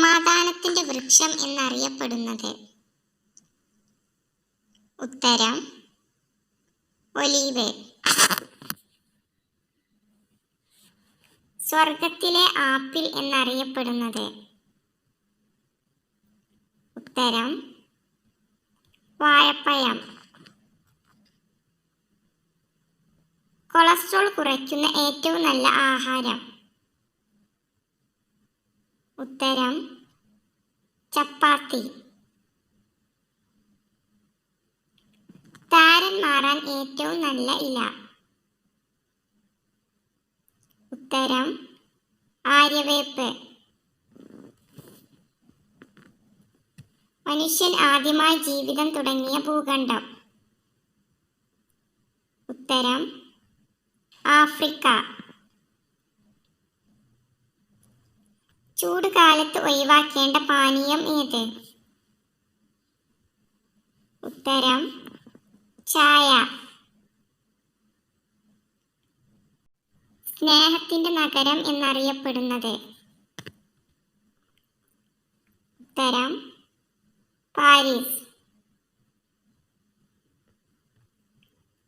സമാധാനത്തിന്റെ വൃക്ഷം എന്നറിയപ്പെടുന്നത്? ഉത്തരം ഒലീവ്. സ്വർഗത്തിലെ ആപ്പിൾ എന്നറിയപ്പെടുന്നത്? ഉത്തരം വാഴപ്പഴം. കൊളസ്ട്രോൾ കുറയ്ക്കുന്ന ഏറ്റവും നല്ല ആഹാരം? ഉത്തരം ചപ്പാത്തി. താരൻ മാറാൻ ഏറ്റവും നല്ല ഇല? ഉത്തരം ആര്യവേപ്പ്. മനുഷ്യൻ ആദ്യമായി ജീവിതം തുടങ്ങിയ ഭൂഖണ്ഡം? ഉത്തരം ആഫ്രിക്ക. ചൂടുകാലത്ത് ഒഴിവാക്കേണ്ട പാനീയം ഏത്? ഉത്തരം ചായ. സ്നേഹത്തിന്റെ നഗരം എന്നറിയപ്പെടുന്നത്? ഉത്തരം പാരീസ്.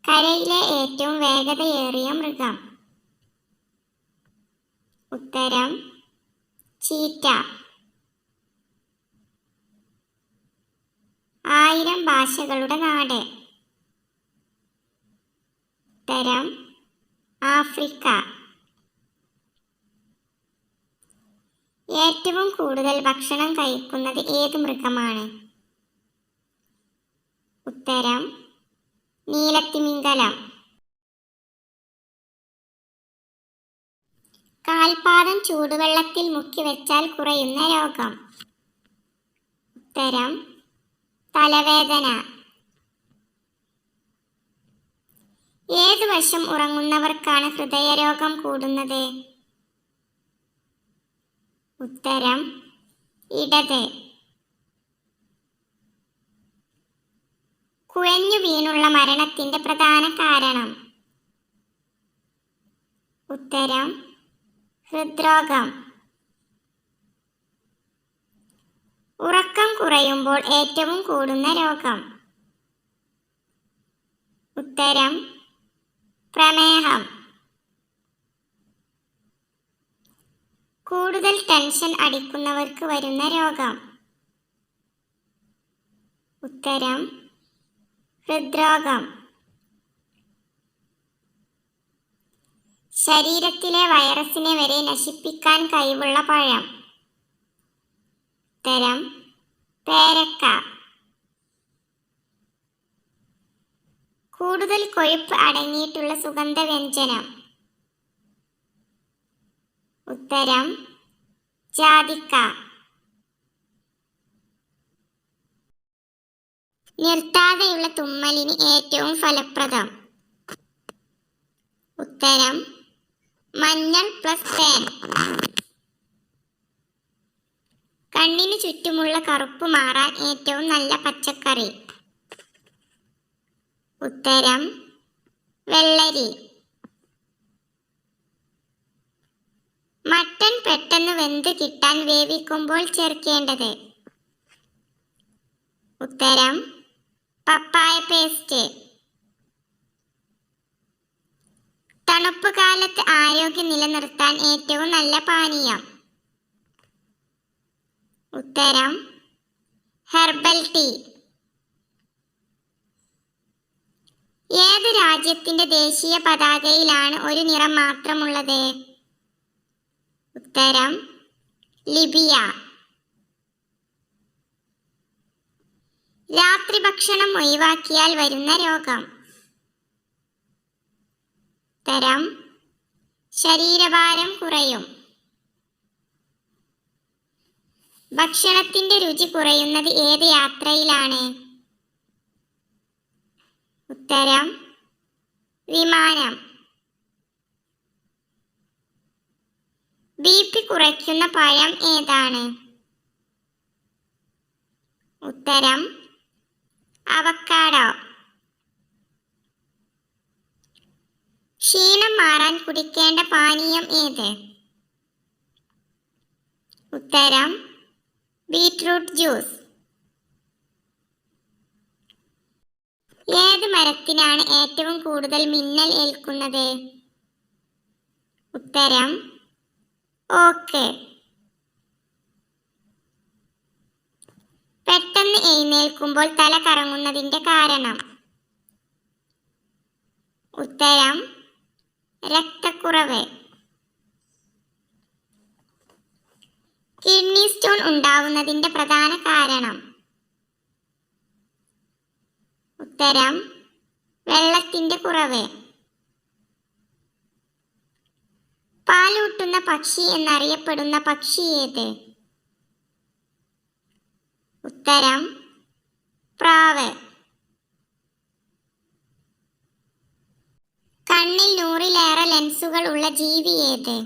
കരയിലെ ഏറ്റവും വേഗതയേറിയ മൃഗം? ഉത്തരം ചീറ്റ. 1000 ഭാഷകളുടെ നാട്? ഉത്തരം ആഫ്രിക്ക. ഏറ്റവും കൂടുതൽ ഭക്ഷണം കഴിക്കുന്നത് ഏത് മൃഗമാണ്? ഉത്തരം നീലത്തിമിംഗലം. കാൽപാദം ചൂടുവെള്ളത്തിൽ മുക്കി വെച്ചാൽ കുറയുന്ന രോഗം? ഉത്തരം തലവേദന. ഏതു വശം ഉറങ്ങുന്നവർക്കാണ് ഹൃദയരോഗം കൂടുന്നത്? ഉത്തരം ഇടത്. കുഴഞ്ഞു വീണുള്ള മരണത്തിന്റെ പ്രധാന കാരണം? ഉത്തരം ഹൃദ്രോഗം. ഉറക്കം കുറയുമ്പോൾ ഏറ്റവും കൂടുന്ന രോഗം? ഉത്തരം പ്രമേഹം. കൂടുതൽ ടെൻഷൻ അടിക്കുന്നവർക്ക് വരുന്ന രോഗം? ഉത്തരം ഹൃദ്രോഗം. ശരീരത്തിലെ വൈറസിനെ വരെ നശിപ്പിക്കാൻ കഴിവുള്ള പഴം? ഉത്തരം പേരക്ക. കൂടുതൽ കൊഴുപ്പ് അടങ്ങിയിട്ടുള്ള സുഗന്ധവ്യഞ്ജനം? ഉത്തരം ജാതിക്ക. നിർത്താതെയുള്ള തുമ്മലിന് ഏറ്റവും ഫലപ്രദം? ഉത്തരം മഞ്ഞൾ പ്ലസ് തേൻ. കണ്ണിന് ചുറ്റുമുള്ള കറുപ്പ് മാറാൻ ഏറ്റവും നല്ല പച്ചക്കറി? ഉത്തരം വെള്ളരി. മട്ടൻ പെട്ടെന്ന് വെന്ത് കിട്ടാൻ വേവിക്കുമ്പോൾ ചേർക്കേണ്ടത്? ഉത്തരം പപ്പായ പേസ്റ്റ്. തണുപ്പ് കാലത്ത് ആരോഗ്യം നിലനിർത്താൻ ഏറ്റവും നല്ല പാനീയം? ഉത്തരം ഹെർബൽ ടീ. ഏത് രാജ്യത്തിന്റെ ദേശീയ പതാകയിലാണ് ഒരു നിറം മാത്രമുള്ളത്? ഉത്തരം ലിബിയ. രാത്രി ഭക്ഷണം ഒഴിവാക്കിയാൽ വരുന്ന രോഗം? ഉത്തരം ശരീരഭാരം കുറയും. ഭക്ഷണത്തിന്റെ രുചി കുറയുന്നത് ഏത് യാത്രയിലാണ്? ഉത്തരം വിമാനം. BP കുറയ്ക്കുന്ന പഴം ഏതാണ്? ഉത്തരം അവക്കാഡോ. ക്ഷീണം മാറാൻ കുടിക്കേണ്ട പാനീയം ഏത്? ഉത്തരം ബീറ്റ്റൂട്ട് ജ്യൂസ്. ഏത് മരത്തിനാണ് ഏറ്റവും കൂടുതൽ മിന്നൽ ഏൽക്കുന്നത്? ഉത്തരം ഓക്ക്. പെട്ടെന്ന് എഴുന്നേൽക്കുമ്പോൾ തല കറങ്ങുന്നതിന്റെ കാരണം? ഉത്തരം രക്തക്കുറവ്. കിഡ്നി സ്റ്റോൺ ഉണ്ടാവുന്നതിന്റെ പ്രധാന കാരണം? ഉത്തരം വെള്ളത്തിന്റെ കുറവ്. പാലൂട്ടുന്ന പക്ഷി എന്നറിയപ്പെടുന്ന പക്ഷി ഏത്? ഉത്തരം പ്രാവ്. കണ്ണിൽ 100-ലേറെ ലെൻസുകൾ ഉള്ള ജീവി ഏത്?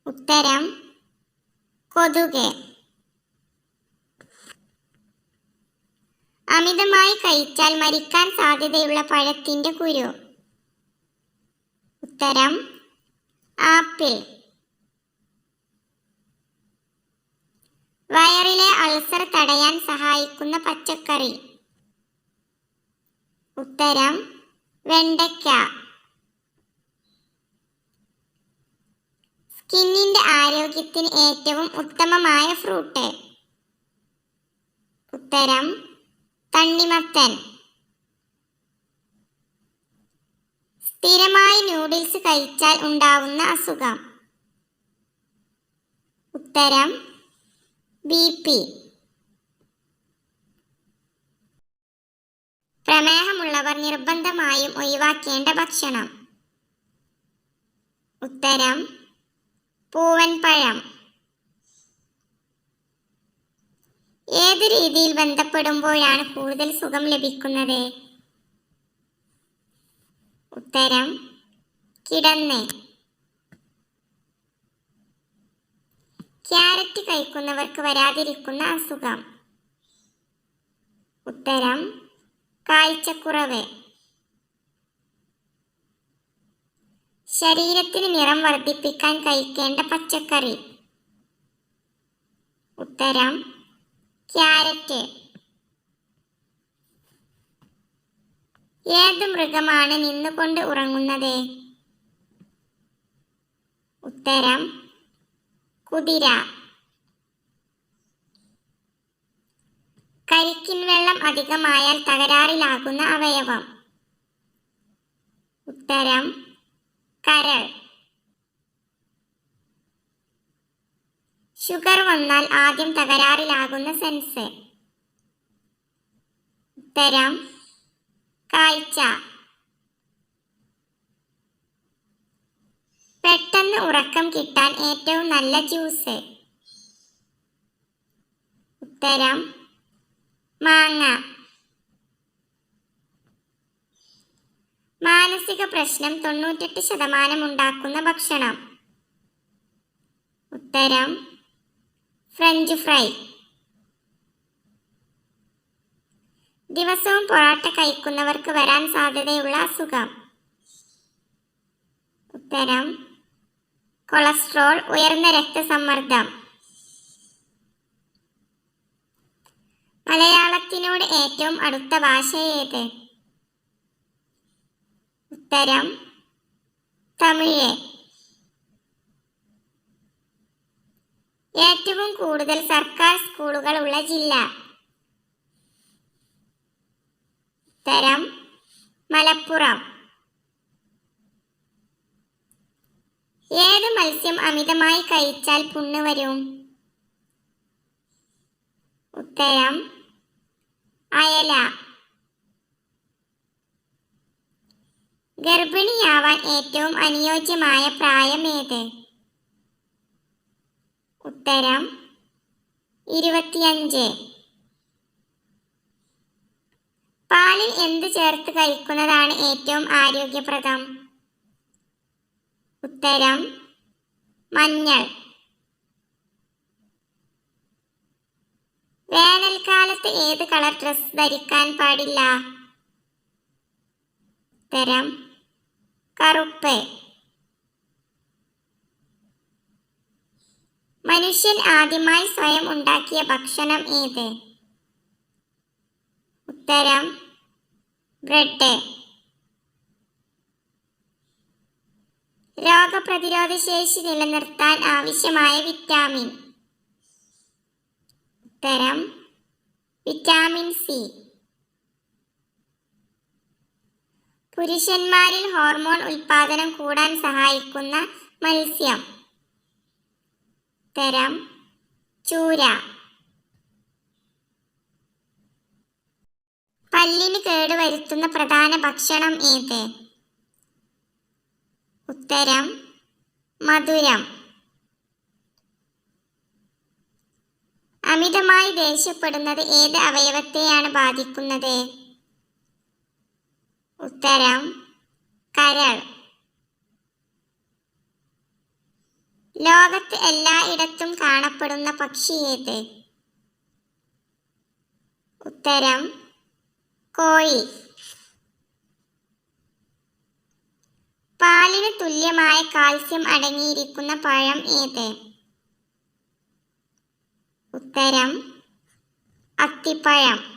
ഉത്തരം കൊതുക്. അമിതമായി കഴിച്ചാൽ മരിക്കാൻ സാധ്യതയുള്ള പഴത്തിന്റെ കുരു? ഉത്തരം ആപ്പിൾ. വയറിലെ അൾസർ തടയാൻ സഹായിക്കുന്ന പച്ചക്കറി? ഉത്തരം വെണ്ടയ്ക്ക. സ്കിന്നിന്റെ ആരോഗ്യത്തിന് ഏറ്റവും ഉത്തമമായ ഫ്രൂട്ട്? ഉത്തരം തണ്ണിമത്തൻ. സ്ഥിരമായി നൂഡിൽസ് കഴിച്ചാൽ ഉണ്ടാവുന്ന അസുഖം? ഉത്തരം BP. പ്രമേഹമുള്ളവർ നിർബന്ധമായും ഒഴിവാക്കേണ്ട ഭക്ഷണം? ഉത്തരം പൂവൻ പഴം. ഏത് രീതിയിൽ ബന്ധപ്പെടുമ്പോഴാണ് കൂടുതൽ സുഖം ലഭിക്കുന്നത്? ഉത്തരം കിടന്ന്. ക്യാരറ്റ് കഴിക്കുന്നവർക്ക് വരാതിരിക്കുന്ന അസുഖം? ഉത്തരം കാഴ്ചക്കുറവ്. ശരീരത്തിന് നിറം വർദ്ധിപ്പിക്കാൻ കഴിക്കേണ്ട പച്ചക്കറി? ഉത്തരം ക്യാരറ്റ്. ഏത് മൃഗമാണ് നിന്നുകൊണ്ട് ഉറങ്ങുന്നത്? ഉത്തരം കുതിര. കരിക്കിൻ വെള്ളം അധികമായാൽ തകരാറിലാകുന്ന അവയവം? ഉത്തരം കരൾ. ഷുഗർ വന്നാൽ ആദ്യം തകരാറിലാകുന്ന സെൻസ്? ഉത്തരം കാഴ്ച. പെട്ടെന്ന് ഉറക്കം കിട്ടാൻ ഏറ്റവും നല്ല ജ്യൂസ്? ഉത്തരം മാങ്ങ. മാനസിക പ്രശ്നം 98% ഉണ്ടാക്കുന്ന ഭക്ഷണം? ഉത്തരം ഫ്രഞ്ച് ഫ്രൈ. ദിവസവും പൊറോട്ട കഴിക്കുന്നവർക്ക് വരാൻ സാധ്യതയുള്ള അസുഖം? ഉത്തരം കൊളസ്ട്രോൾ, ഉയർന്ന രക്തസമ്മർദ്ദം. മലയാളത്തിനോട് ഏറ്റവും അടുത്ത ഭാഷ ഏത്? ഉത്തരം തമിഴ്. ഏറ്റവും കൂടുതൽ സർക്കാർ സ്കൂളുകൾ ഉള്ള ജില്ല? ഉത്തരം മലപ്പുറം. ഏത് മത്സ്യം അമിതമായി കഴിച്ചാൽ പുണ്ണ് വരും? ഉത്തരം അയല. ഗർഭിണിയാവാൻ ഏറ്റവും അനുയോജ്യമായ പ്രായം ഏത്? ഉത്തരം 25. പാലിൽ എന്ത് ചേർത്ത് കഴിക്കുന്നതാണ് ഏറ്റവും ആരോഗ്യപ്രദം? ഉത്തരം മഞ്ഞൾ. വേനൽക്കാലത്ത് ഏത് കളർ ഡ്രസ് ധരിക്കാൻ പാടില്ല? ഉത്തരം കറുപ്പ്. മനുഷ്യ മനുഷ്യൻ ആദ്യമായി സ്വയം ഉണ്ടാക്കിയ ഭക്ഷണം ഏത്? ഉത്തരം ബ്രെഡ്. രോഗപ്രതിരോധ ശേഷി നിലനിർത്താൻ ആവശ്യമായ വിറ്റാമിൻ. ഉത്തരം വിറ്റാമിൻ സി. പുരുഷന്മാരിൽ ഹോർമോൺ ഉൽപാദനം കൂടാൻ സഹായിക്കുന്ന മത്സ്യം. ഉത്തരം ചൂര. പല്ലിന് കേടുവരുത്തുന്ന പ്രധാന ഭക്ഷണം ഏത്? ഉത്തരം മധുരം. അമിതമായി ദേഷ്യപ്പെടുന്നത് ഏത് അവയവത്തെയാണ് ബാധിക്കുന്നത്? ഉത്തരം കരൾ. ലോകത്ത് എല്ലായിടത്തും കാണപ്പെടുന്ന പക്ഷി ഏത്? ഉത്തരം കോഴി. പാലിന് തുല്യമായ കാൽസ്യം അടങ്ങിയിരിക്കുന്ന പഴം ഏത്? ഉത്തരം അത്തിപ്പഴം.